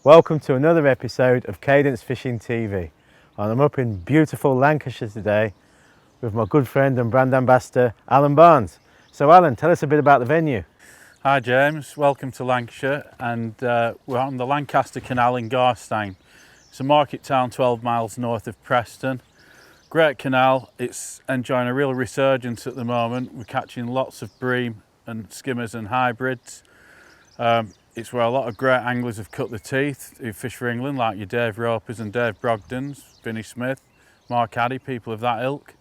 Welcome to another episode of Cadence Fishing TV. And I'm up in beautiful Lancashire today with my good friend and brand ambassador, Alan Barnes. So Alan, tell us a bit about the venue. Hi James, welcome to Lancashire, and we're on the Lancaster Canal in Garstang. It's a market town 12 miles north of Preston. Great canal, it's enjoying a real resurgence at the moment. We're catching lots of bream and skimmers and hybrids. It's where a lot of great anglers have cut their teeth who fish for England, like your Dave Ropers and Dave Brogdons, Vinnie Smith, Mark Addy, people of that ilk.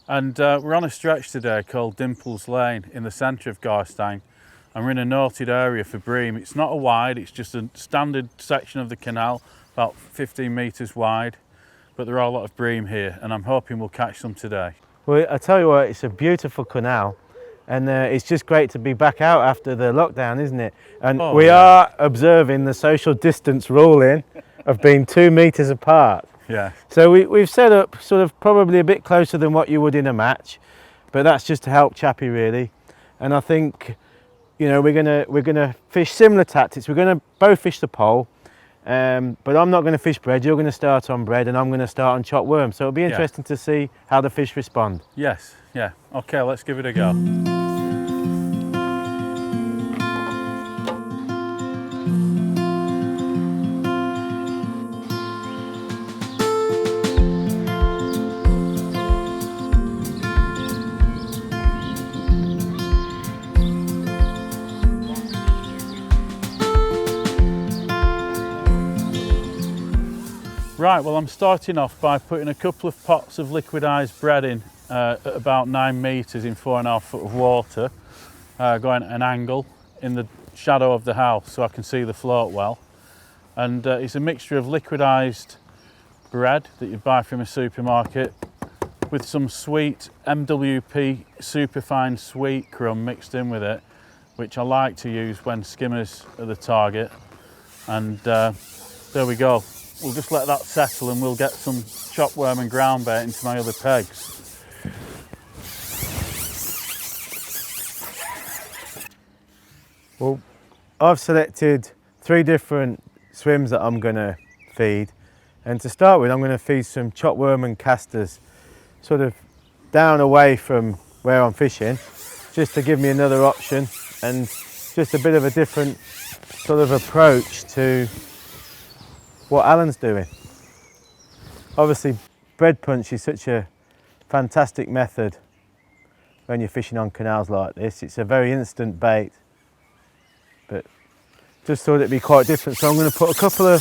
And we're on a stretch today called Dimples Lane in the centre of Garstang, and we're in a noted area for bream. It's not a wide, it's just a standard section of the canal, about 15 metres wide, but there are a lot of bream here, and I'm hoping we'll catch some today. Well, I tell you what, it's a beautiful canal, and it's just great to be back out after the lockdown, isn't it? And we are observing the social distance ruling of being 2 metres apart. Yeah. So we've set up sort of probably a bit closer than what you would in a match, but that's just to help Chappie really. And I think, you know, we're gonna fish similar tactics. We're gonna both fish the pole, but I'm not gonna fish bread. You're gonna start on bread, and I'm gonna start on chopped worm. So it'll be interesting to see how the fish respond. Yes, yeah. Okay, let's give it a go. Right, well I'm starting off by putting a couple of pots of liquidised bread in at about 9 metres in 4.5 foot of water, going at an angle in the shadow of the house so I can see the float well. And it's a mixture of liquidised bread that you buy from a supermarket with some sweet MWP superfine sweet crumb mixed in with it, which I like to use when skimmers are the target. And there we go. We'll just let that settle and we'll get some chopped worm and ground bait into my other pegs. Well, I've selected 3 different swims that I'm going to feed, and to start with I'm going to feed some chopped worm and casters sort of down away from where I'm fishing, just to give me another option and just a bit of a different sort of approach to what Alan's doing. Obviously bread punch is such a fantastic method when you're fishing on canals like this. It's a very instant bait, but just thought it'd be quite different. So I'm going to put a couple of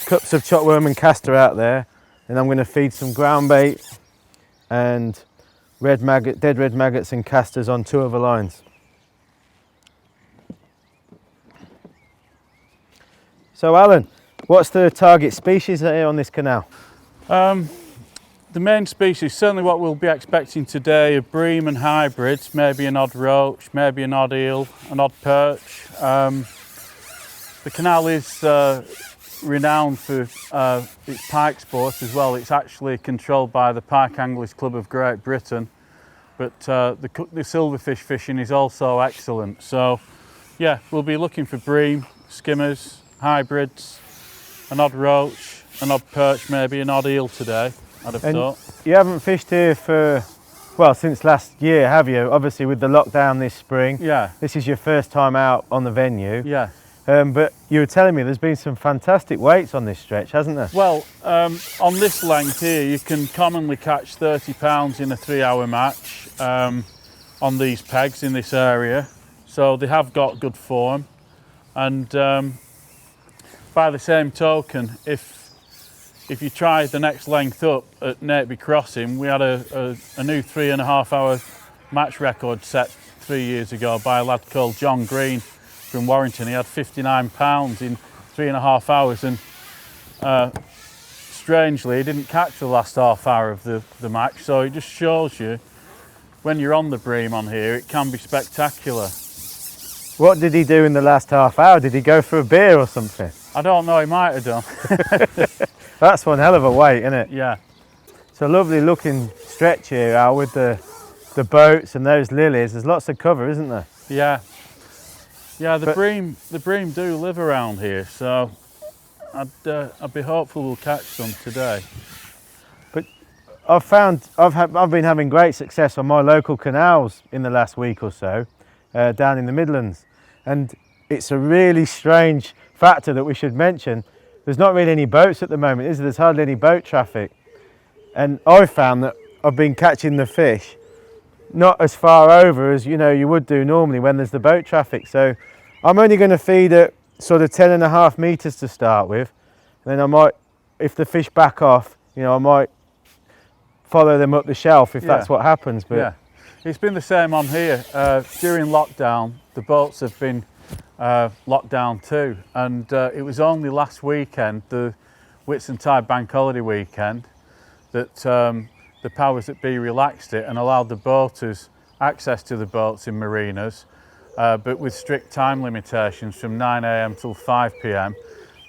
cups of chopped worm and caster out there, and I'm going to feed some ground bait and dead red maggots and casters on 2 other lines. So Alan, what's the target species here on this canal? The main species, certainly what we'll be expecting today, are bream and hybrids, maybe an odd roach, maybe an odd eel, an odd perch. The canal is renowned for its pike sport as well. It's actually controlled by the Pike Anglers Club of Great Britain, but the silverfish fishing is also excellent. So yeah, we'll be looking for bream, skimmers, hybrids, an odd roach, an odd perch, maybe an odd eel today, I'd have thought. You haven't fished here for, well, since last year, have you? Obviously with the lockdown this spring. Yeah. This is your first time out on the venue. Yeah. But you were telling me there's been some fantastic weights on this stretch, hasn't there? Well, on this length here, you can commonly catch 30 pounds in a 3-hour match on these pegs in this area. So they have got good form. And by the same token, if you try the next length up at Nateby Crossing, we had a new 3.5 hour match record set 3 years ago by a lad called John Green from Warrington. He had 59 pounds in 3.5 hours, and strangely he didn't catch the last half hour of the match. So it just shows you when you're on the bream on here, it can be spectacular. What did he do in the last half hour? Did he go for a beer or something? I don't know, he might have done. That's one hell of a weight, isn't it? Yeah. It's a lovely looking stretch here, Al, with the boats and those lilies. There's lots of cover, isn't there? Yeah. Yeah, the bream do live around here, so I'd be hopeful we'll catch some today. But I've been having great success on my local canals in the last week or so, down in the Midlands, and it's a really strange factor that we should mention. There's not really any boats at the moment, is there? There's hardly any boat traffic, and I've found that I've been catching the fish not as far over as you would do normally when there's the boat traffic. So I'm only going to feed at sort of 10.5 meters to start with, and then I might, if the fish back off, I might follow them up the shelf if that's what happens. But yeah, it's been the same on here. During lockdown, the boats have been locked down too, and it was only last weekend, the Whitsuntide Bank Holiday weekend, that the powers that be relaxed it and allowed the boaters access to the boats in marinas, but with strict time limitations from 9 AM till 5 PM.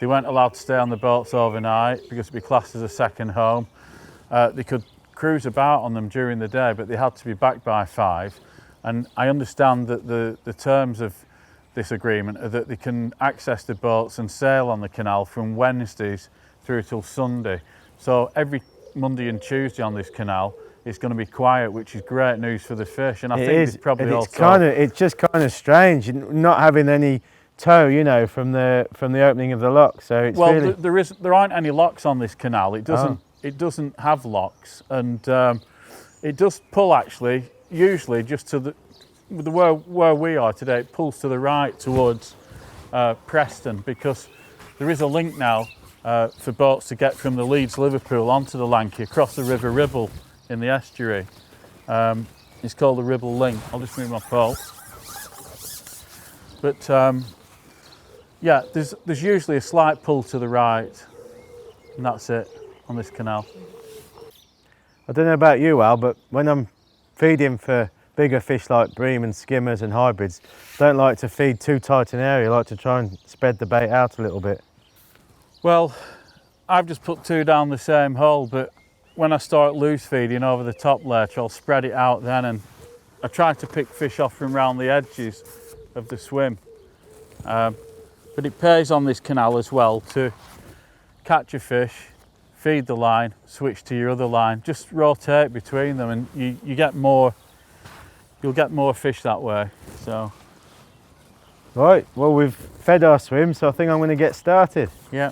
They weren't allowed to stay on the boats overnight because it'd be classed as a second home. They could cruise about on them during the day, but they had to be back by 5. And I understand that the terms of this agreement are that they can access the boats and sail on the canal from Wednesdays through till Sunday. So every Monday and Tuesday on this canal it's going to be quiet, which is great news for the fish. And I think it's probably it's just kind of strange not having any tow, from the opening of the lock. So it's there aren't any locks on this canal. It doesn't have locks, and it does pull actually. Usually, just to where we are today, it pulls to the right towards Preston, because there is a link now for boats to get from the Leeds Liverpool onto the Lancashire across the River Ribble in the estuary. It's called the Ribble Link. I'll just move my pole. But yeah, there's usually a slight pull to the right, and that's it on this canal. I don't know about you, Al, but when I'm feeding for bigger fish like bream and skimmers and hybrids, I don't like to feed too tight an area. I like to try and spread the bait out a little bit. Well, I've just put 2 down the same hole, but when I start loose feeding over the top ledge, I'll spread it out then, and I try to pick fish off from around the edges of the swim. But it pays on this canal as well to catch a fish, feed the line, switch to your other line, just rotate between them, and you'll get more fish that way. So right, well, we've fed our swim, so I think I'm going to get started. Yeah.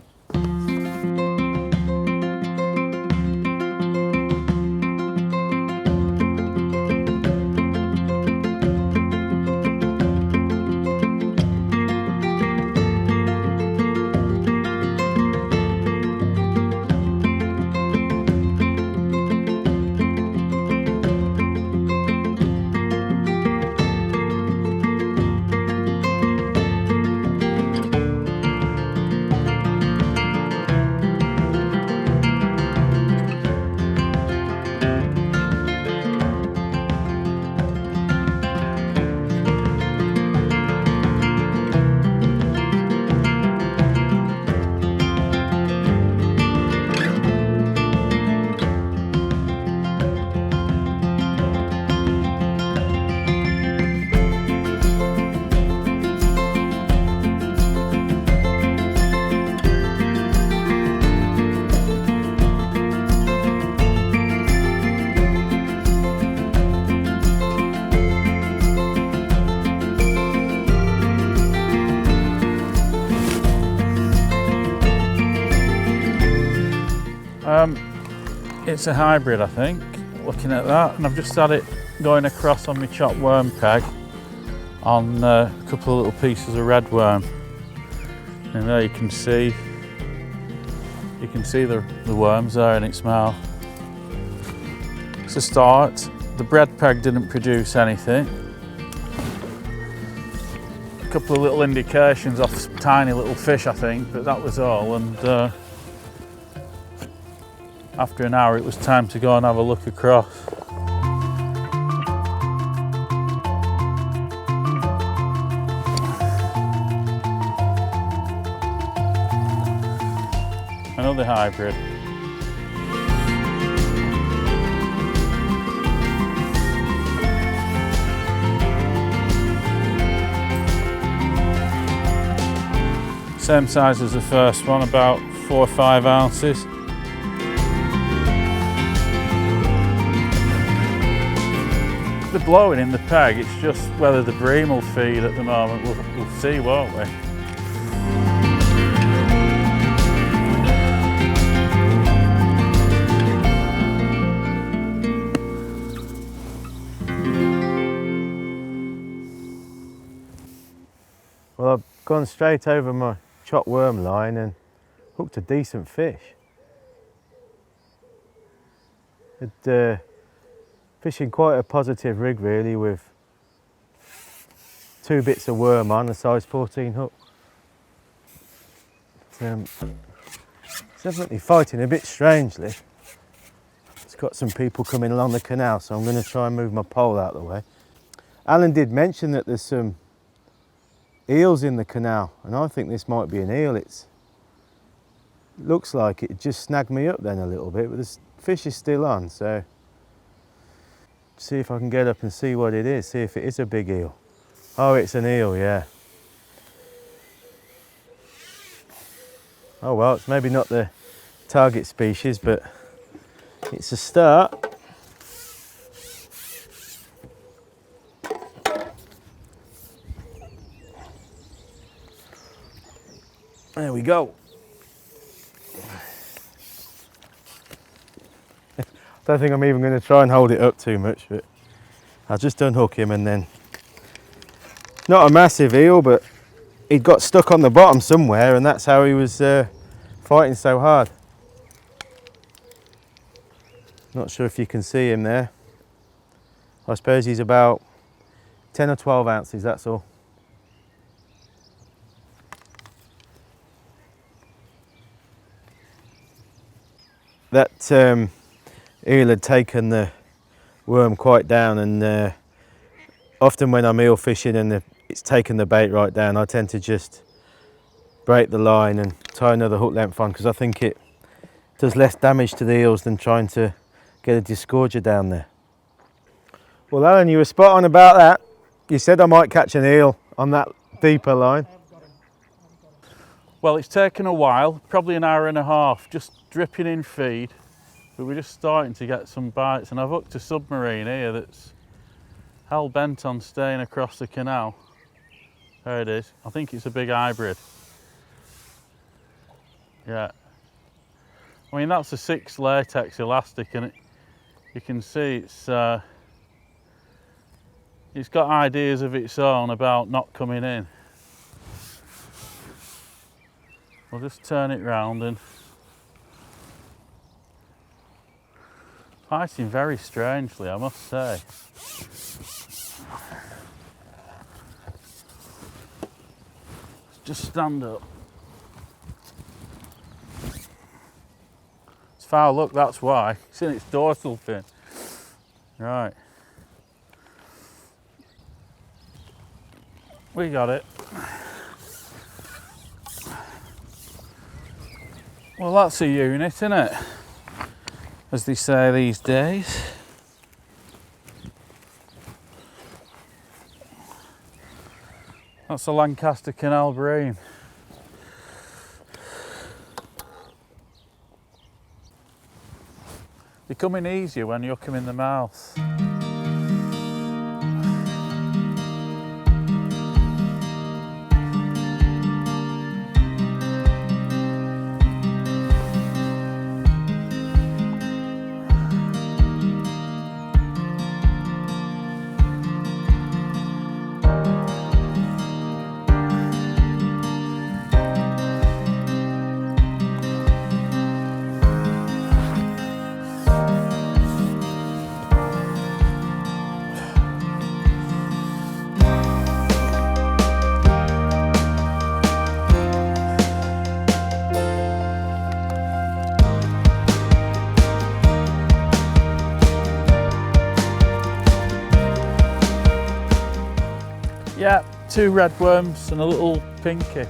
It's a hybrid, I think, looking at that, and I've just had it going across on my chopped worm peg on a couple of little pieces of red worm, and there you can see the worms there in its mouth. It's a start. The bread peg didn't produce anything. A couple of little indications of tiny little fish, I think, but that was all. And after an hour, it was time to go and have a look across. Another hybrid. Same size as the first one, about 4 or 5 ounces. They're blowing in the peg, it's just whether the bream will feed at the moment. We'll see, won't we? Well, I've gone straight over my chopped worm line and hooked a decent fish. Fishing quite a positive rig really, with 2 bits of worm on a size 14 hook. It's definitely fighting a bit strangely. It's got some people coming along the canal, so I'm going to try and move my pole out of the way. Alan did mention that there's some eels in the canal, and I think this might be an eel. It looks like it just snagged me up then a little bit, but the fish is still on, so see if I can get up and see what it is, see if it is a big eel. Oh, it's an eel, yeah. Oh well, it's maybe not the target species, but it's a start. There we go. Don't think I'm even going to try and hold it up too much, but I'll just unhook him, and then, not a massive eel, but he'd got stuck on the bottom somewhere, and that's how he was fighting so hard. Not sure if you can see him there. I suppose he's about 10 or 12 ounces, that's all. That eel had taken the worm quite down, and often when I'm eel fishing and it's taken the bait right down, I tend to just break the line and tie another hook length on, because I think it does less damage to the eels than trying to get a disgorger down there. Well, Alan, you were spot on about that. You said I might catch an eel on that deeper line. Well, it's taken a while, probably an hour and a half, just dripping in feed, but we're just starting to get some bites, and I've hooked a submarine here that's hell bent on staying across the canal. There it is. I think it's a big hybrid. Yeah. I mean, that's a 6 latex elastic, and you can see it's got ideas of its own about not coming in. We'll just turn it round, and fighting very strangely, I must say. Just stand up. It's foul, look, that's why. It's in its dorsal fin. Right. We got it. Well, that's a unit, isn't it? As they say these days. That's a Lancaster Canal bream. They're coming easier when you hook them in the mouth. Yeah, 2 red worms and a little pinky.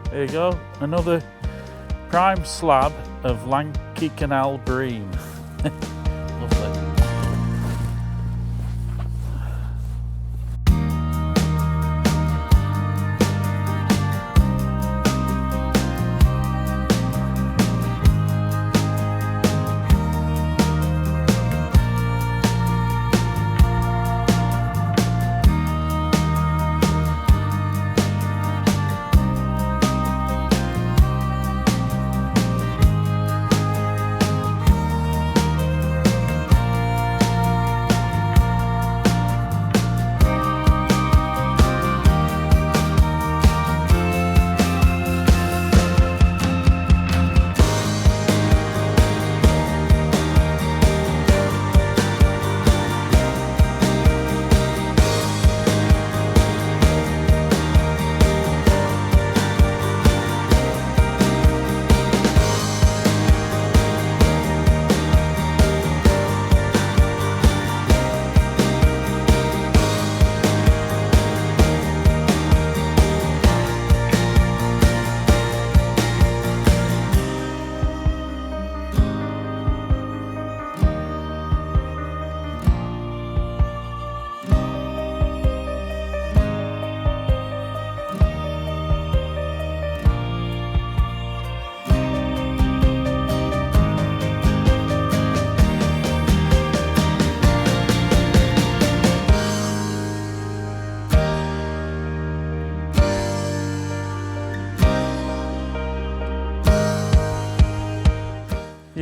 There you go, another prime slab of Lancaster Canal bream. Lovely.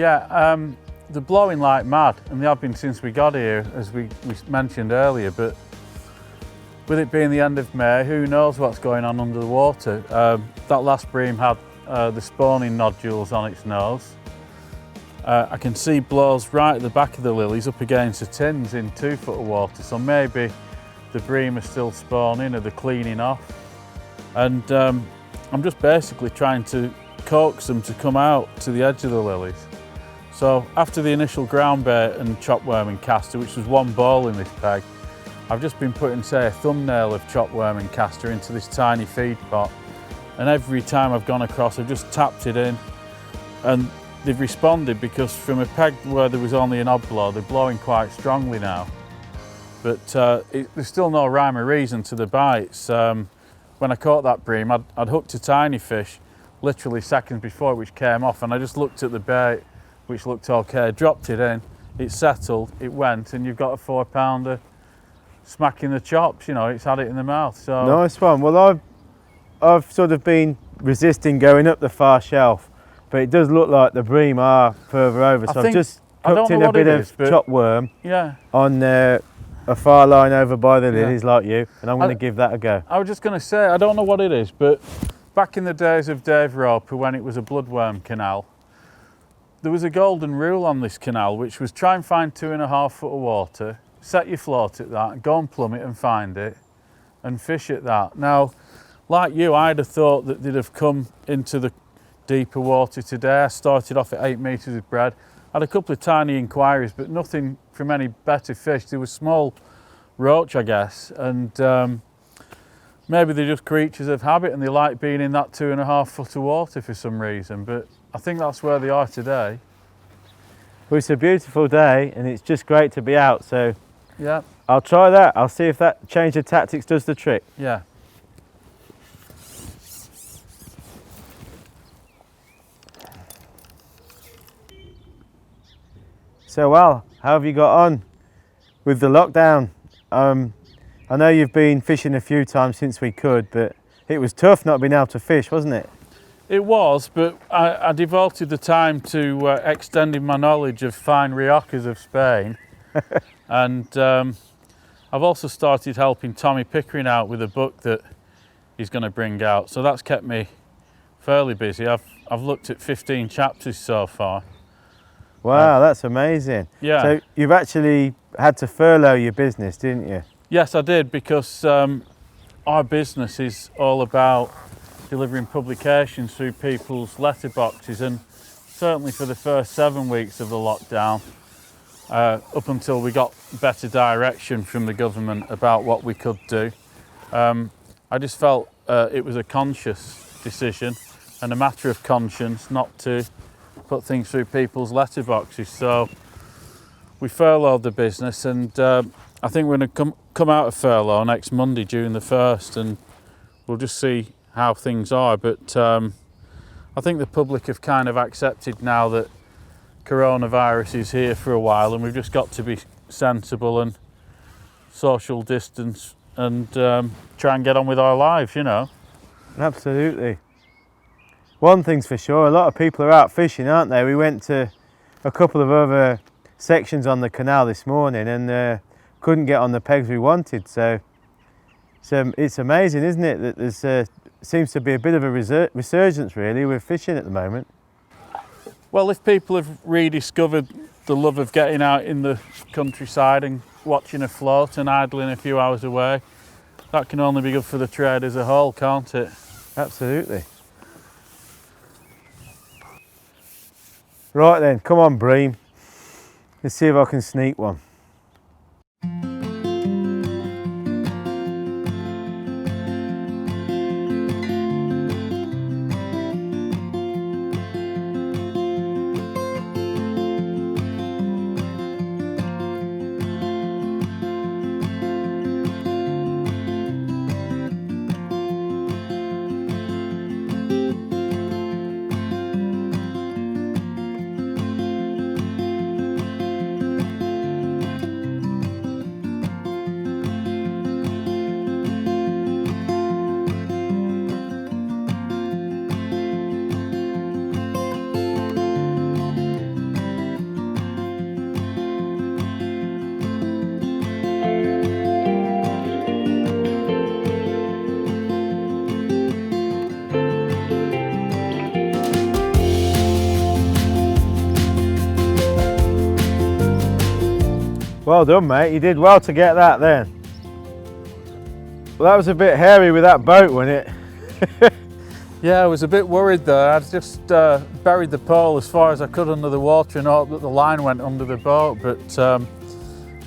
Yeah, they're blowing like mad, and they have been since we got here, as we mentioned earlier, but with it being the end of May, who knows what's going on under the water. That last bream had the spawning nodules on its nose. I can see blows right at the back of the lilies up against the tins in 2 foot of water, so maybe the bream are still spawning or they're cleaning off. And I'm just basically trying to coax them to come out to the edge of the lilies. So after the initial ground bait and chopworm and caster, which was 1 ball in this peg, I've just been putting, say, a thumbnail of chopworm and caster into this tiny feed pot, and every time I've gone across I've just tapped it in, and they've responded, because from a peg where there was only an odd blow, they're blowing quite strongly now. But there's still no rhyme or reason to the bites. When I caught that bream, I'd hooked a tiny fish literally seconds before, which came off, and I just looked at the bait, which looked okay, dropped it in, it settled, it went, and you've got a 4-pounder smacking the chops, you know, it's had it in the mouth. So nice one. Well, I've sort of been resisting going up the far shelf, but it does look like the bream are further over, so I've just hooked in a bit of chopworm on a far line over by the lilies, like you, and I'm going to give that a go. I was just going to say, I don't know what it is, but back in the days of Dave Roper, when it was a bloodworm canal, there was a golden rule on this canal, which was try and find 2.5 foot of water, set your float at that, go and plumb it and find it, and fish at that. Now, like you, I'd have thought that they'd have come into the deeper water today. I started off at 8 metres of bread. I had a couple of tiny inquiries, but nothing from any better fish. They were small roach, I guess, and maybe they're just creatures of habit and they like being in that 2.5 foot of water for some reason, but I think that's where they are today. Well, it's a beautiful day and it's just great to be out, so yeah, I'll try that. I'll see if that change of tactics does the trick. Yeah. So, Al, how have you got on with the lockdown? I know you've been fishing a few times since we could, but it was tough not being able to fish, wasn't it? It was, but I devoted the time to extending my knowledge of fine riojas of Spain. And I've also started helping Tommy Pickering out with a book that he's going to bring out. So that's kept me fairly busy. I've looked at 15 chapters so far. Wow, that's amazing. Yeah. So you've actually had to furlough your business, didn't you? Yes, I did, because our business is all about delivering publications through people's letterboxes, and certainly for the first 7 weeks of the lockdown, up until we got better direction from the government about what we could do, I just felt it was a conscious decision and a matter of conscience not to put things through people's letterboxes. So we furloughed the business, and I think we're going to come out of furlough next Monday, June the 1st, and we'll just see how things are. But I think the public have kind of accepted now that coronavirus is here for a while, and we've just got to be sensible and social distance and try and get on with our lives, you know. Absolutely. One thing's for sure, a lot of people are out fishing, aren't they? We went to a couple of other sections on the canal this morning and couldn't get on the pegs we wanted, so it's amazing, isn't it, that there's seems to be a bit of a resurgence really with fishing at the moment. Well, if people have rediscovered the love of getting out in the countryside and watching a float and idling a few hours away, that can only be good for the trade as a whole, can't it? Absolutely. Right then, come on bream, let's see if I can sneak one. Well done, mate. You did well to get that then. Well, that was a bit hairy with that boat, wasn't it? Yeah, I was a bit worried there. I'd just buried the pole as far as I could under the water and hoped that the line went under the boat, but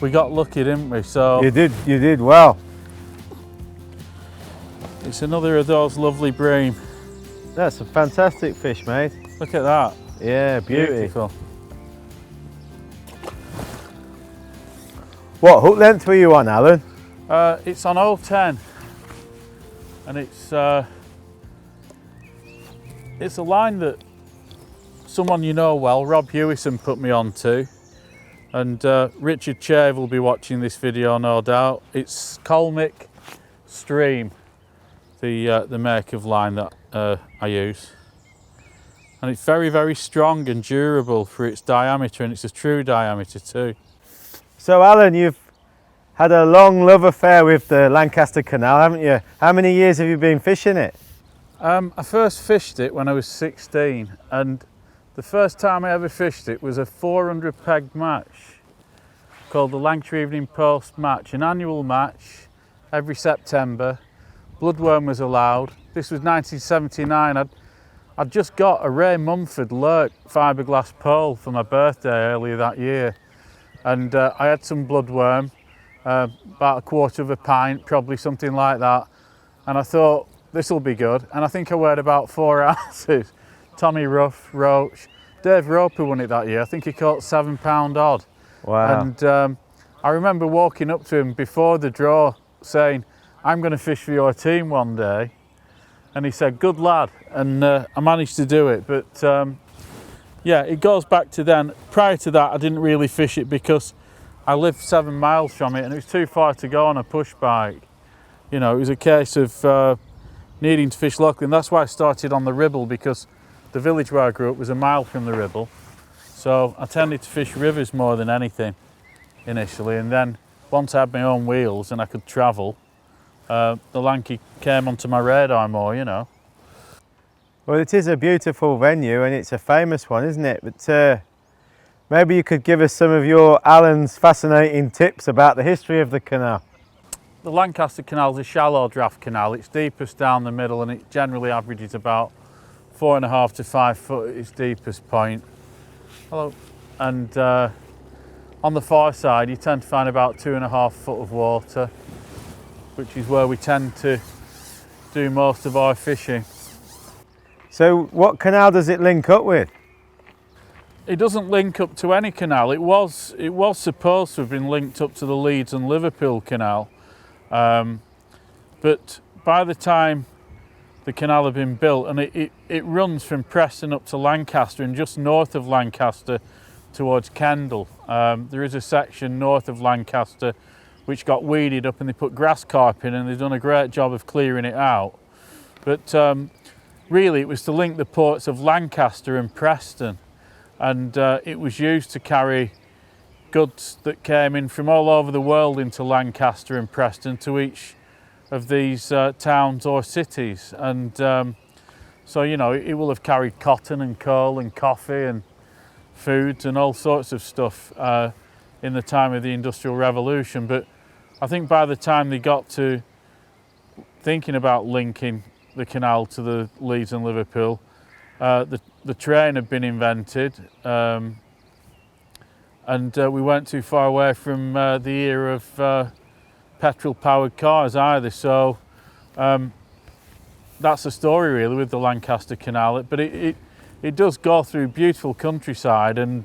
we got lucky, didn't we? So You did well. it's another of those lovely bream. That's a fantastic fish, mate. Look at that. Yeah, beauty. Beautiful. What hook length were you on, Alan? It's on hole 10, and it's a line that someone you know well, Rob Hewison, put me on to, and Richard Chave will be watching this video, no doubt. It's Colmick Stream, the make of line that I use, and it's very, very strong and durable for its diameter, and it's a true diameter too. So, Alan, you've had a long love affair with the Lancaster Canal, haven't you? How many years have you been fishing it? I first fished it when I was 16, and the first time I ever fished it was a 400 peg match called the Lancashire Evening Post match, an annual match every September. Bloodworm was allowed. This was 1979. I'd just got a Ray Mumford Lurk fiberglass pole for my birthday earlier that year, and I had some bloodworm, about a quarter of a pint, probably something like that, and I thought this will be good, and I think I weighed about 4 ounces. Tommy Ruff, roach. Dave Roper won it that year. I think he caught £7 odd. Wow. And I remember walking up to him before the draw saying, "I'm going to fish for your team one day," and he said, "Good lad," and I managed to do it. But yeah, it goes back to then. Prior to that, I didn't really fish it because I lived 7 miles from it and it was too far to go on a push bike. You know, it was a case of needing to fish locally, and that's why I started on the Ribble, because the village where I grew up was a mile from the Ribble. So I tended to fish rivers more than anything initially, and then once I had my own wheels and I could travel, the Lanky came onto my radar more, you know. Well, it is a beautiful venue and it's a famous one, isn't it? But maybe you could give us some of your Alan's fascinating tips about the history of the canal. The Lancaster Canal is a shallow draft canal. It's deepest down the middle and it generally averages about 4.5 to 5 foot at its deepest point. Hello. And on the far side you tend to find about 2.5 foot of water, which is where we tend to do most of our fishing. So what canal does it link up with? It doesn't link up to any canal. It was supposed to have been linked up to the Leeds and Liverpool Canal, but by the time the canal had been built, and it runs from Preston up to Lancaster and just north of Lancaster towards Kendal. There is a section north of Lancaster which got weeded up and they put grass carp in, and they've done a great job of clearing it out. But really it was to link the ports of Lancaster and Preston, and it was used to carry goods that came in from all over the world into Lancaster and Preston to each of these towns or cities. And so, you know, it will have carried cotton and coal and coffee and foods and all sorts of stuff in the time of the Industrial Revolution. But I think by the time they got to thinking about linking the canal to the Leeds and Liverpool, the train had been invented, and we weren't too far away from the era of petrol-powered cars either. So that's the story really with the Lancaster Canal. But it does go through beautiful countryside, and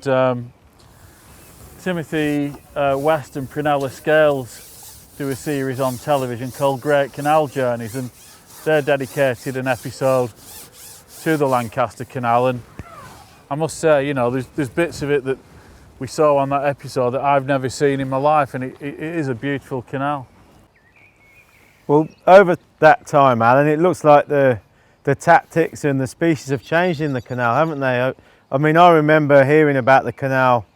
Timothy West and Prunella Scales do a series on television called Great Canal Journeys, and they dedicated an episode to the Lancaster Canal. And I must say, you know, there's bits of it that we saw on that episode that I've never seen in my life, and it is a beautiful canal. Well, over that time, Alan, it looks like the tactics and the species have changed in the canal, haven't they? I mean, I remember hearing about the canal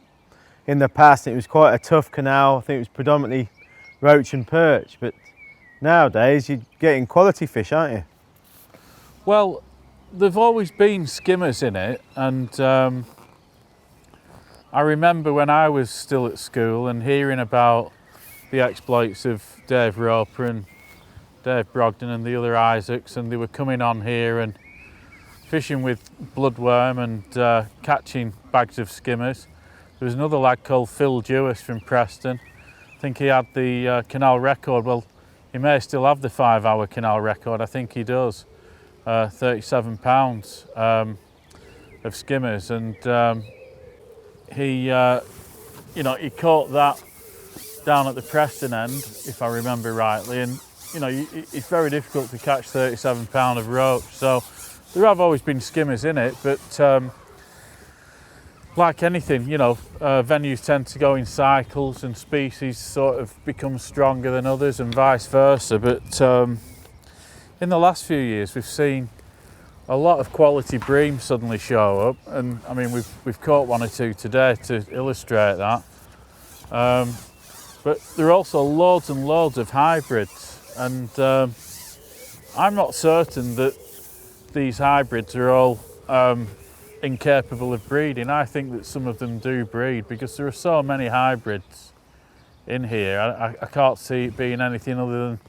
in the past. It was quite a tough canal. I think it was predominantly roach and perch, but nowadays you're getting quality fish, aren't you? Well, there've always been skimmers in it, and I remember when I was still at school and hearing about the exploits of Dave Roper and Dave Brogden and the other Isaacs, and they were coming on here and fishing with bloodworm and catching bags of skimmers. There was another lad called Phil Jewis from Preston. I think he had the canal record. Well, he may still have the 5-hour canal record. I think he does. 37 pounds of skimmers, and he he caught that down at the Preston end, if I remember rightly, and it's very difficult to catch 37 pound of roach. So there have always been skimmers in it, but like anything, venues tend to go in cycles and species sort of become stronger than others and vice versa. But in the last few years, we've seen a lot of quality bream suddenly show up, and I mean we've caught one or two today to illustrate that. But there are also loads and loads of hybrids, and I'm not certain that these hybrids are all incapable of breeding. I think that some of them do breed, because there are so many hybrids in here. I can't see it being anything other than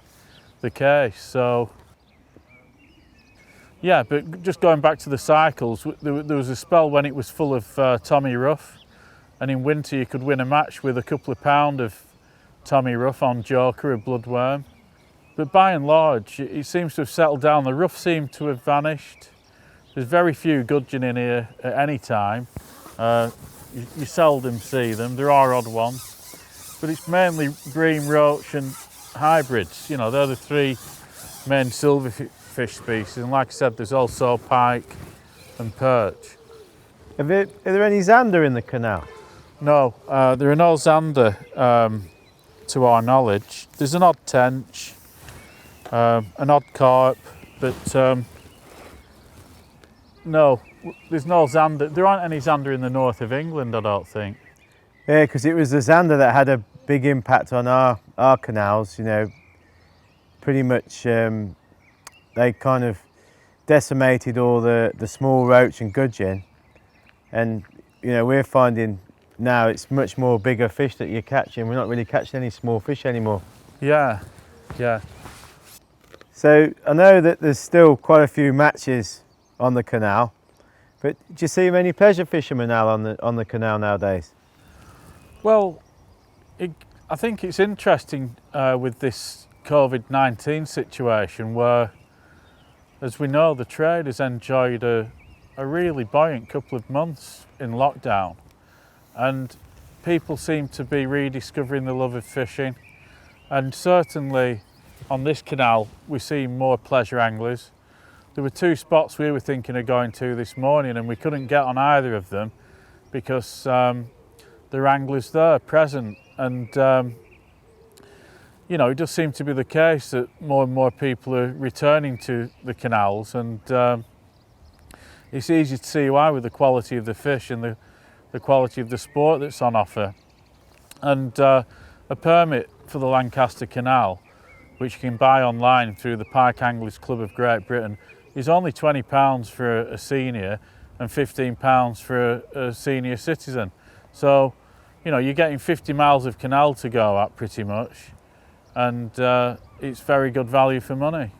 the case. So yeah, but just going back to the cycles, there was a spell when it was full of Tommy Rough, and in winter you could win a match with a couple of pound of Tommy Rough on Joker, a bloodworm. But by and large, it seems to have settled down. The rough seemed to have vanished. There's very few gudgeon in here at any time. You seldom see them. There are odd ones, but it's mainly bream, roach and hybrids. They're the three main silverfish species. And like I said, there's also pike and perch. Are there any zander in the canal? No, there are no zander to our knowledge. There's an odd tench, an odd carp, but no, there's no zander. There aren't any zander in the north of England, I don't think. Yeah, because it was the zander that had a big impact on our canals. Pretty much they kind of decimated all the small roach and gudgeon, and we're finding now it's much more bigger fish that you're catching. We're not really catching any small fish anymore. Yeah. So I know that there's still quite a few matches on the canal, but do you see many pleasure fishermen now on the canal nowadays? Well, I think it's interesting with this COVID-19 situation, where, as we know, the trade has enjoyed a really buoyant couple of months in lockdown, and people seem to be rediscovering the love of fishing. And certainly on this canal we see more pleasure anglers. There were two spots we were thinking of going to this morning, and we couldn't get on either of them because there are anglers there present. And it does seem to be the case that more and more people are returning to the canals, and it's easy to see why, with the quality of the fish and the quality of the sport that's on offer. And a permit for the Lancaster Canal, which you can buy online through the Pike Anglers Club of Great Britain, is only £20 for a senior and £15 for a senior citizen. So, you're getting 50 miles of canal to go at pretty much, and it's very good value for money.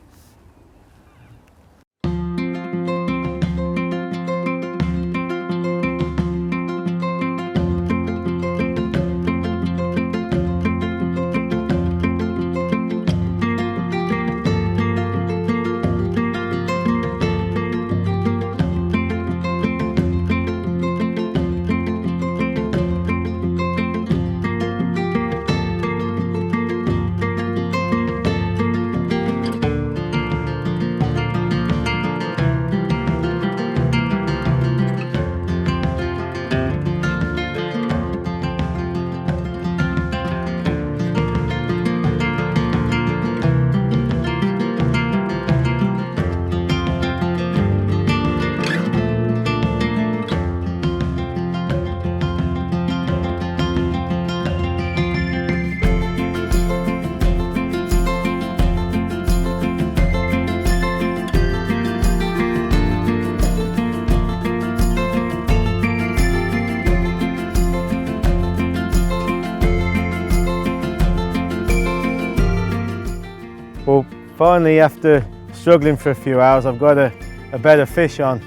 finally, after struggling for a few hours, I've got a better fish on,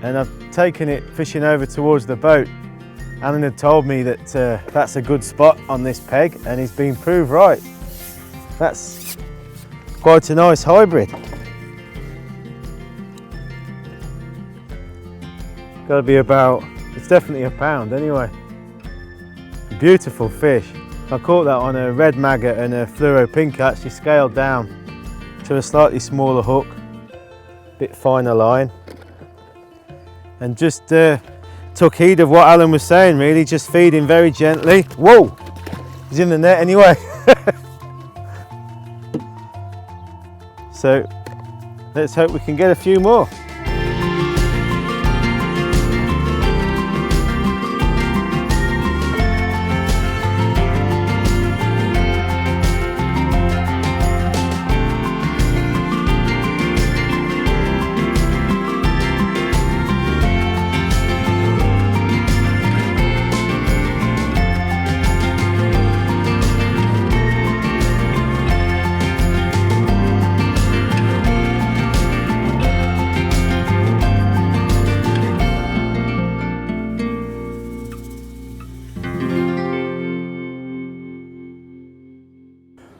and I've taken it fishing over towards the boat. Alan had told me that that's a good spot on this peg, and he's been proved right. That's quite a nice hybrid. Got to be about, it's definitely a pound anyway. Beautiful fish. I caught that on a red maggot and a fluoro pink, actually scaled down to a slightly smaller hook, bit finer line, and just took heed of what Alan was saying, really, just feeding very gently. Whoa, he's in the net anyway. So let's hope we can get a few more.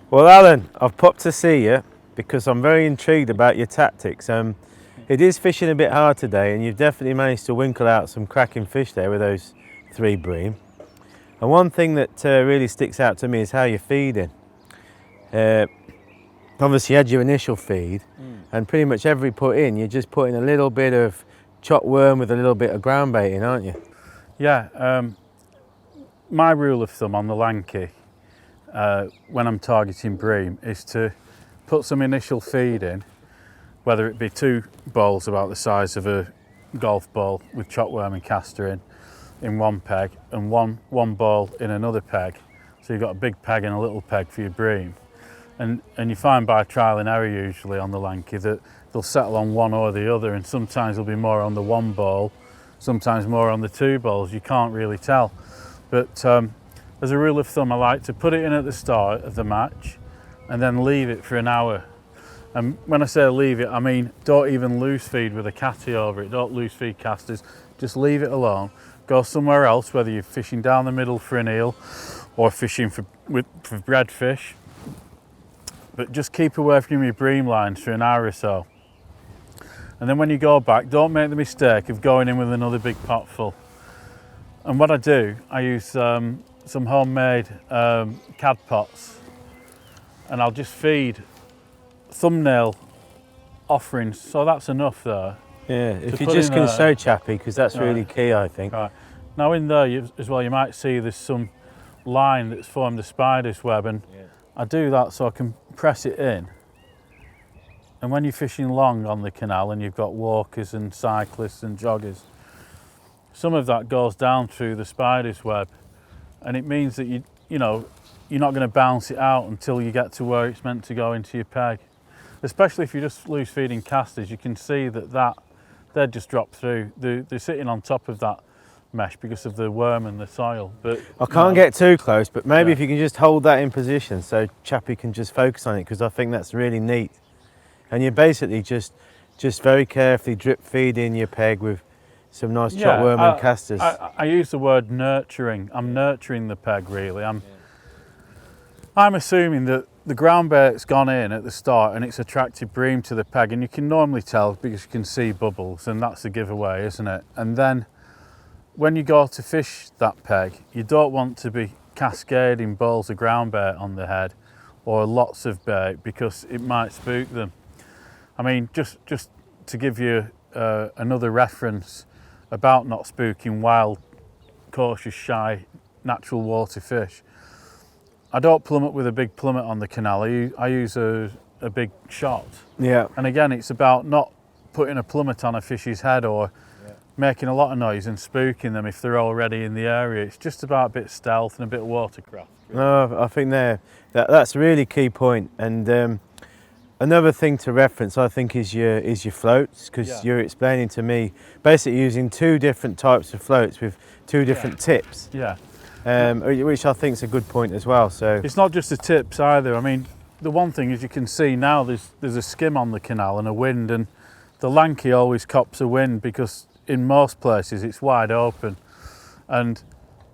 Well, Alan, I've popped to see you because I'm very intrigued about your tactics. It is fishing a bit hard today, and you've definitely managed to winkle out some cracking fish there with those 3 bream. And one thing that really sticks out to me is how you're feeding. Obviously you had your initial feed, and pretty much every put in, you're just putting a little bit of chopped worm with a little bit of ground bait in, aren't you? Yeah, my rule of thumb on the lanky when I'm targeting bream is to put some initial feed in, whether it be 2 bowls about the size of a golf ball with chopped worm and castor in one peg, and one bowl in another peg. So you've got a big peg and a little peg for your bream. And you find by trial and error usually on the lanky that they'll settle on one or the other, and sometimes there'll be more on the 1 bowl, sometimes more on the 2 bowls. You can't really tell. But as a rule of thumb, I like to put it in at the start of the match and then leave it for an hour. And when I say leave it, I mean don't even loose feed with a catty over it. Don't loose feed casters, just leave it alone. Go somewhere else, whether you're fishing down the middle for an eel or fishing for breadfish. But just keep away from your bream lines for an hour or so. And then when you go back, don't make the mistake of going in with another big pot full. And what I do, I use some homemade cad pots, and I'll just feed thumbnail offerings, so that's enough there. Yeah, if you just can show Chappy, because that's really key, I think. Right. Now in there as well, you might see there's some line that's formed the spider's web, and I do that so I can press it in. And when you're fishing long on the canal and you've got walkers and cyclists and joggers, some of that goes down through the spider's web, and it means that you're not going to bounce it out until you get to where it's meant to go into your peg. Especially if you're just loose feeding casters, you can see that they'd just drop through. They're sitting on top of that mesh because of the worm and the soil. But I can't get too close, but maybe if you can just hold that in position so Chappy can just focus on it, because I think that's really neat. And you're basically just very carefully drip feeding your peg with some nice chopped worm and casters. I use the word nurturing. I'm nurturing the peg, really. I'm assuming that the ground bait's gone in at the start and it's attracted bream to the peg, and you can normally tell because you can see bubbles, and that's a giveaway, isn't it? And then when you go to fish that peg, you don't want to be cascading bowls of ground bait on the head or lots of bait, because it might spook them. I mean, just to give you another reference about not spooking wild, cautious, shy, natural water fish. I don't plummet with a big plummet on the canal. I use a big shot. Yeah. And again, it's about not putting a plummet on a fish's head or making a lot of noise and spooking them if they're already in the area. It's just about a bit of stealth and a bit of watercraft. Really. No, I think that's a really key point. And another thing to reference, I think, is your floats, because you're explaining to me basically using 2 different types of floats with 2 different tips. Yeah. Which I think is a good point as well. So it's not just the tips either. I mean, the one thing is you can see now there's a skim on the canal and a wind, and the Lanky always cops a wind because in most places it's wide open, and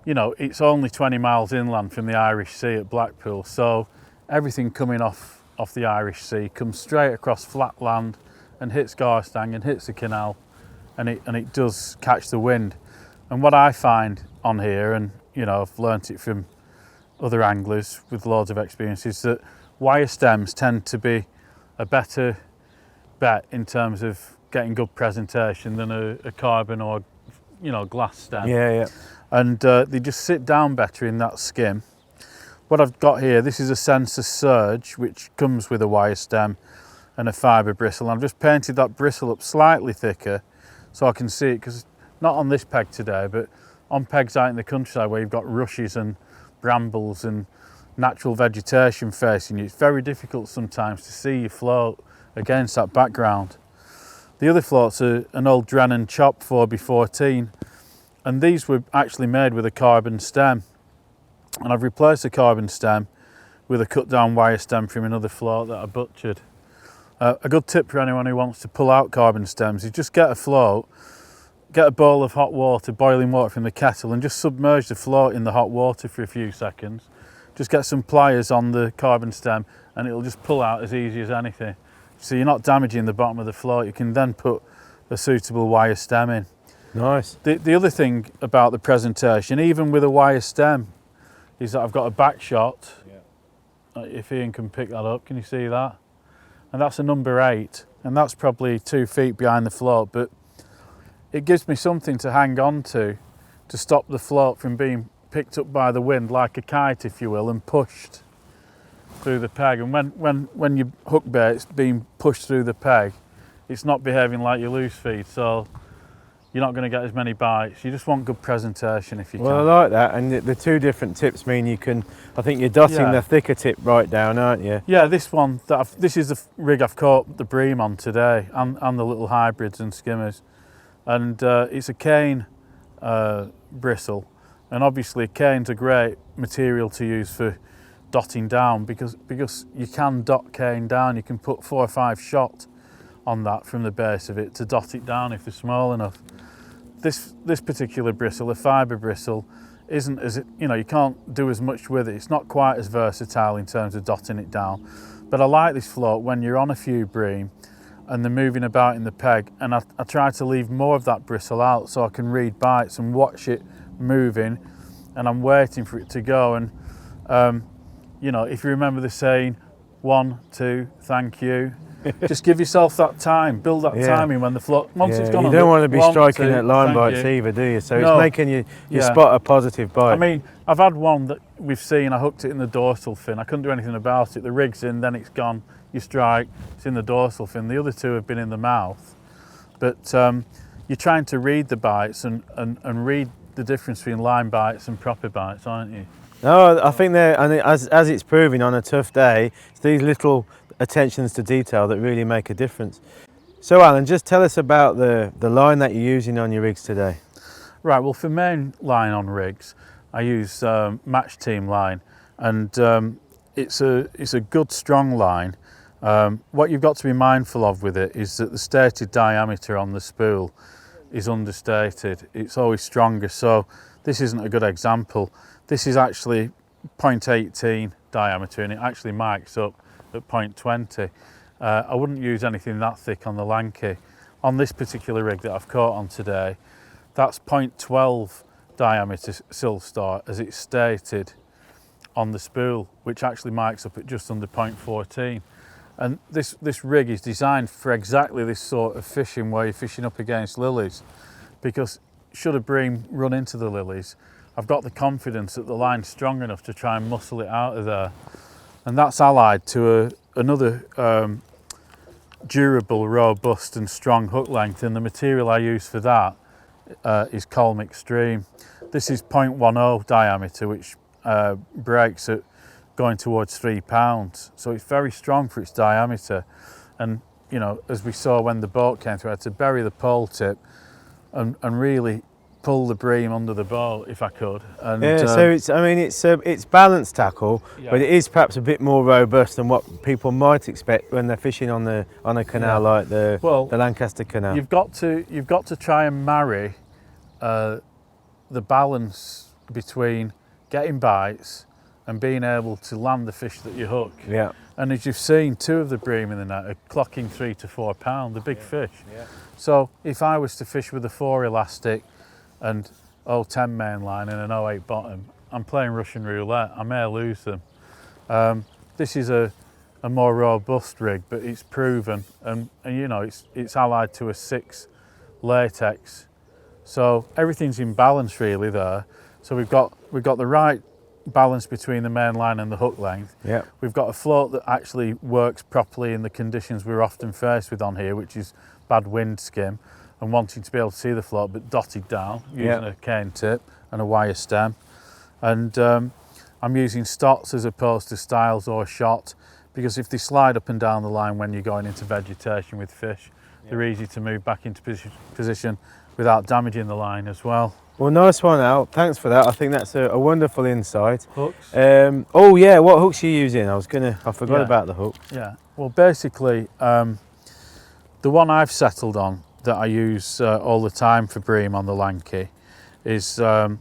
you know it's only 20 miles inland from the Irish Sea at Blackpool, so everything coming off the Irish Sea comes straight across flat land and hits Garstang and hits the canal, and it does catch the wind. And what I find on here, and you know I've learnt it from other anglers with loads of experience, is that wire stems tend to be a better bet in terms of getting good presentation than a carbon or glass stem. Yeah. And they just sit down better in that skim. What I've got here, this is a Sensor Surge, which comes with a wire stem and a fibre bristle. I've just painted that bristle up slightly thicker so I can see it, because not on this peg today, but on pegs out in the countryside where you've got rushes and brambles and natural vegetation facing you, it's very difficult sometimes to see your float against that background. The other floats are an old Drennan Chop 4x14, and these were actually made with a carbon stem, and I've replaced the carbon stem with a cut down wire stem from another float that I butchered. A good tip for anyone who wants to pull out carbon stems is just get a float, get a bowl of hot water, boiling water from the kettle, and just submerge the float in the hot water for a few seconds. Just get some pliers on the carbon stem and it'll just pull out as easy as anything. So you're not damaging the bottom of the float. You can then put a suitable wire stem in. Nice. The other thing about the presentation, even with a wire stem, is that I've got a back shot. Yeah. If Ian can pick that up, can you see that? And that's a number 8, and that's probably 2 feet behind the float, but it gives me something to hang on to stop the float from being picked up by the wind like a kite, if you will, and pushed through the peg. And when your hook bait's being pushed through the peg, it's not behaving like your loose feed, so you're not going to get as many bites. You just want good presentation if you can. Well, I like that, and the two different tips mean you can, I think you're dotting the thicker tip right down, aren't you? Yeah, this one, this is the rig I've caught the bream on today, and the little hybrids and skimmers. And it's a cane bristle, and obviously cane's a great material to use for dotting down, because you can dot cane down. You can put 4 or 5 shot on that from the base of it to dot it down if they're small enough. This particular bristle, a fibre bristle, isn't as, you can't do as much with it. It's not quite as versatile in terms of dotting it down. But I like this float when you're on a few bream and they're moving about in the peg, and I try to leave more of that bristle out so I can read bites and watch it moving, and I'm waiting for it to go. And if you remember the saying, 1, 2, thank you. Just give yourself that time, build that timing when the float, once it's gone. You don't want to be 1, striking 2, at line bites either, do you? So it's making you spot a positive bite. I mean, I've had one that we've seen, I hooked it in the dorsal fin. I couldn't do anything about it. The rig's in, then it's gone. You strike, it's in the dorsal fin. The other 2 have been in the mouth. But you're trying to read the bites and read the difference between line bites and proper bites, aren't you? No, I think as it's proving on a tough day, it's these little attentions to detail that really make a difference. So Alan, just tell us about the line that you're using on your rigs today. Right, well, for main line on rigs, I use match team line, and it's a good strong line. What you've got to be mindful of with it is that the stated diameter on the spool is understated. It's always stronger, so this isn't a good example. This is actually 0.18 diameter, and it actually mics up at 0.20. I wouldn't use anything that thick on the Lanky. On this particular rig that I've caught on today, that's 0.12 diameter Silstar as it's stated on the spool, which actually mics up at just under 0.14. And this rig is designed for exactly this sort of fishing, where you're fishing up against lilies, because should a bream run into the lilies, I've got the confidence that the line's strong enough to try and muscle it out of there. And that's allied to another durable, robust and strong hook length, and the material I use for that is Colm Extreme. This is 0.10 diameter, which breaks at going towards 3 pounds, so it's very strong for its diameter. And as we saw when the boat came through, I had to bury the pole tip and really pull the bream under the boat if I could. And, yeah, so it's balanced tackle, yeah. but it is perhaps a bit more robust than what people might expect when they're fishing on a canal like the Lancaster Canal. You've got to try and marry the balance between getting bites and being able to land the fish that you hook. Yeah. And as you've seen, 2 of the bream in the net are clocking 3 to 4 pound, the big fish. Yeah. So if I was to fish with a 4 elastic and 0.10 main line and an 0.8 bottom, I'm playing Russian roulette. I may lose them. This is a more robust rig, but it's proven, and you know it's allied to a 6 latex, so everything's in balance really there. So we've got the right balance between the main line and the hook length. Yeah. We've got a float that actually works properly in the conditions we're often faced with on here, which is bad wind skim and wanting to be able to see the float, but dotted down using a cane tip and a wire stem. And I'm using stots as opposed to styles or shot, because if they slide up and down the line when you're going into vegetation with fish, they're easy to move back into position without damaging the line as well. Well, nice one, Al. Thanks for that. I think that's a wonderful insight. Hooks? Oh yeah, what hooks are you using? I forgot about the hook. Yeah, well basically the one I've settled on that I use all the time for bream on the Lanky is the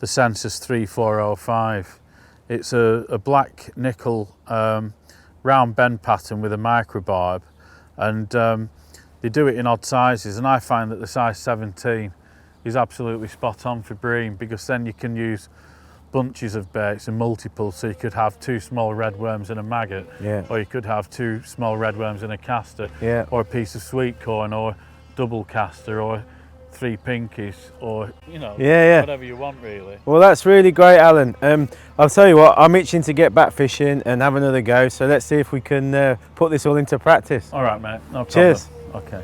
Census 3405. It's a black nickel round bend pattern with a microbarb, and they do it in odd sizes, and I find that the size 17 is absolutely spot on for bream, because then you can use bunches of baits and multiples, so you could have 2 small red worms and a maggot, or you could have 2 small red worms and a caster, or a piece of sweet corn, or double caster, or 3 pinkies, or whatever you want really. Well, that's really great, Alan. I'll tell you what, I'm itching to get back fishing and have another go, so let's see if we can put this all into practice. All right, mate, no problem. Cheers. Okay.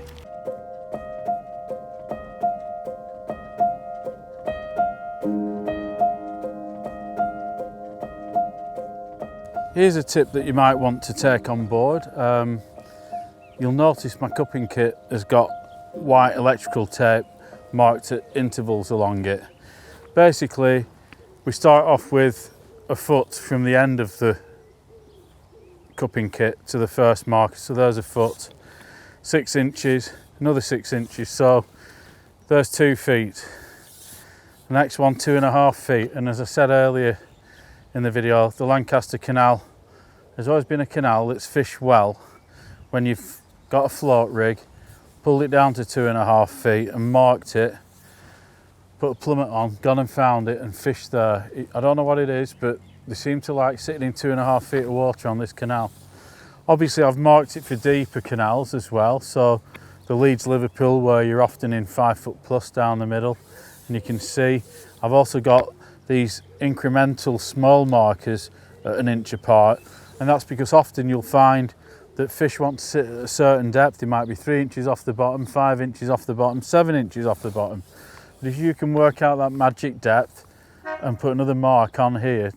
Here's a tip that you might want to take on board. You'll notice my cupping kit has got white electrical tape marked at intervals along it. Basically, we start off with a foot from the end of the cupping kit to the first marker. So there's a foot, 6 inches, another 6 inches. So there's 2 feet. The next one, 2.5 feet. And as I said earlier in the video, the Lancaster Canal has always been a canal that's fished well when you've got a float rig, pulled it down to 2.5 feet and marked it, put a plummet on, gone and found it and fished there. I don't know what it is, but they seem to like sitting in 2.5 feet of water on this canal. Obviously I've marked it for deeper canals as well, so the Leeds Liverpool, where you're often in 5 foot plus down the middle, and you can see I've also got these incremental small markers at 1 inch apart, and that's because often you'll find that fish want to sit at a certain depth. They might be 3 inches off the bottom, 5 inches off the bottom, 7 inches off the bottom. But if you can work out that magic depth and put another mark on here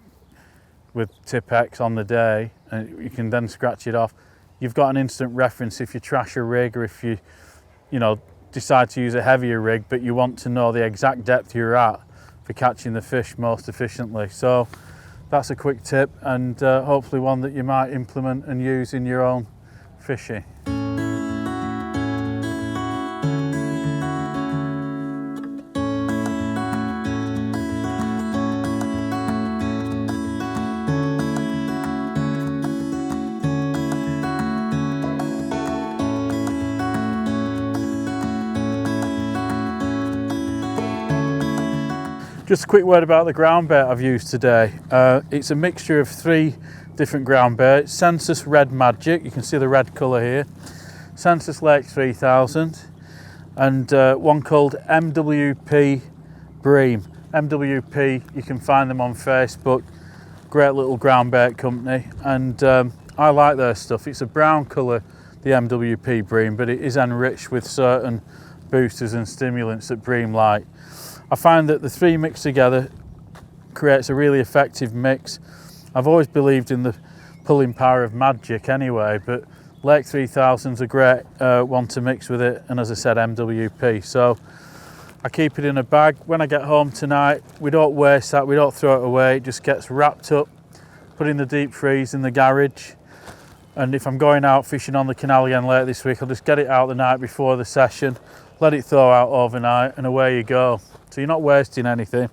with tip X on the day, and you can then scratch it off, you've got an instant reference if you trash a rig, or if you decide to use a heavier rig, but you want to know the exact depth you're at for catching the fish most efficiently. So that's a quick tip, and hopefully one that you might implement and use in your own fishing. Just a quick word about the ground bait I've used today. It's a mixture of 3 different ground baits. Census Red Magic, you can see the red colour here. Census Lake 3000, and one called MWP Bream. MWP, you can find them on Facebook. Great little ground bait company, and I like their stuff. It's a brown colour, the MWP Bream, but it is enriched with certain boosters and stimulants that bream like. I find that the 3 mixed together creates a really effective mix. I've always believed in the pulling power of magic anyway, but Lake 3000's a great one to mix with it, and as I said, MWP. So I keep it in a bag. When I get home tonight, we don't waste that, we don't throw it away. It just gets wrapped up, put in the deep freeze in the garage. And if I'm going out fishing on the canal again later this week, I'll just get it out the night before the session, let it thaw out overnight, and away you go. So you're not wasting anything.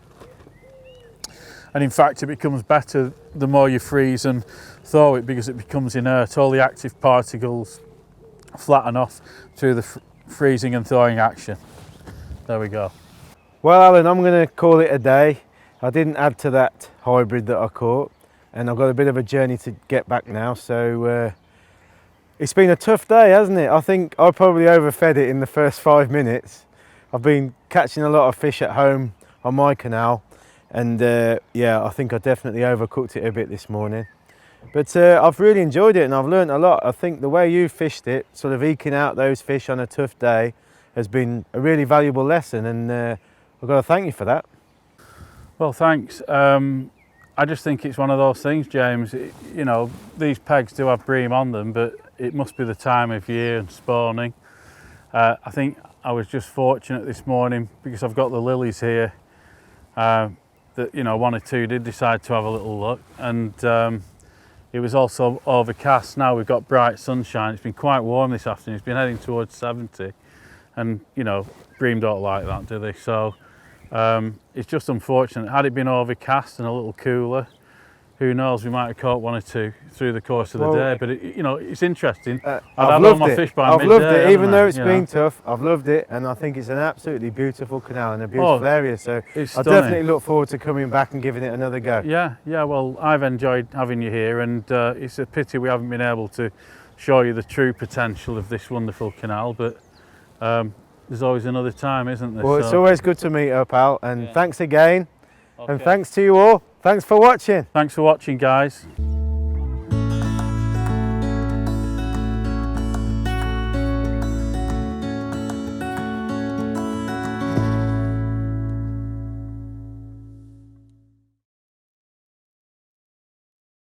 And in fact, it becomes better the more you freeze and thaw it, because it becomes inert. All the active particles flatten off through the freezing and thawing action. There we go. Well, Alan, I'm going to call it a day. I didn't add to that hybrid that I caught, and I've got a bit of a journey to get back now. So it's been a tough day, hasn't it? I think I probably overfed it in the first 5 minutes. I've been catching a lot of fish at home on my canal, and yeah, I think I definitely overcooked it a bit this morning. But I've really enjoyed it, and I've learned a lot. I think the way you fished it, sort of eking out those fish on a tough day, has been a really valuable lesson, and I've got to thank you for that. Well, thanks. I just think it's one of those things, James. You know, these pegs do have bream on them, but it must be the time of year and spawning. I think I was just fortunate this morning because I've got the lilies here, that, you know, one or two did decide to have a little look, and it was also overcast. Now we've got bright sunshine. It's been quite warm this afternoon. It's been heading towards 70, and you know, bream don't like that, do they? So it's just unfortunate. Had it been overcast and a little cooler, who knows, we might have caught one or two through the course of the day. But it, you know, it's interesting. I've loved it. I've loved it, even though it's you been know? tough. I've loved it, and I think it's an absolutely beautiful canal and a beautiful area. So I it's stunning. definitely look forward to coming back and giving it another go. Yeah, well, I've enjoyed having you here, and it's a pity we haven't been able to show you the true potential of this wonderful canal, but there's always another time, isn't there? Well, it's always good to meet up, Al, and thanks again, Okay. and thanks to you all. Thanks for watching. Thanks for watching, guys.